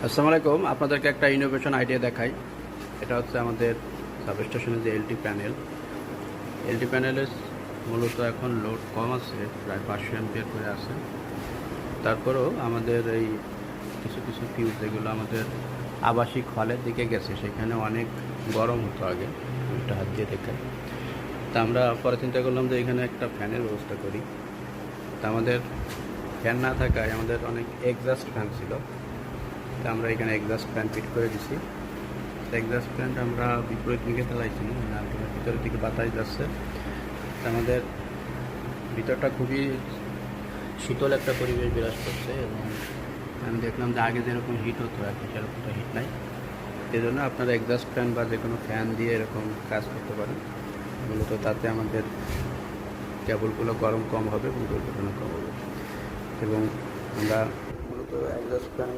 আসসালামু আলাইকুম। আপনাদেরকে একটা ইনোভেশন আইডিয়া দেখাই। এটা হচ্ছে আমাদের সাবস্টেশনের যে এলটি প্যানেলের মূলত এখন লোড কম আছে, প্রায় 500 অ্যাম্পিয়ার করে আছে। তারপরেও আমাদের এই কিছু কিছু ফিউজ যেগুলো আমাদের আবাসিক হলের দিকে গেছে, সেখানে অনেক গরম হতো আগে। একটা হাত দিয়ে দেখাই। তা আমরা পরে চিন্তা করলাম যে এখানে একটা ফ্যানের ব্যবস্থা করি। তা আমাদের ফ্যান না থাকায় আমাদের অনেক এক্সস্ট ফ্যান ছিল। তা আমরা এখানে এক্সস্ট ফ্যান ফিট করে দিছি। এক্সস্ট ফ্যান আমরা বিপরীত দিকে চালাইছি, ভিতরের দিকে বাতাস যাচ্ছে। আমাদের ভিতরটা খুবই শীতল একটা পরিবেশ বিরাজ করছে, এবং আমি দেখলাম যে আগে যেরকম হিট হতো এখন সেরকমটা হিট নাই। এই জন্য আপনারা এক্সস্ট ফ্যান বা যে কোনো ফ্যান দিয়ে এরকম কাজ করতে পারেন। মূলত তাতে আমাদের কেবলগুলো গরম কম হবে এবং দুর্ঘটনা কম হবে। এবং আমরা মূলত এক্সস্ট ফ্যান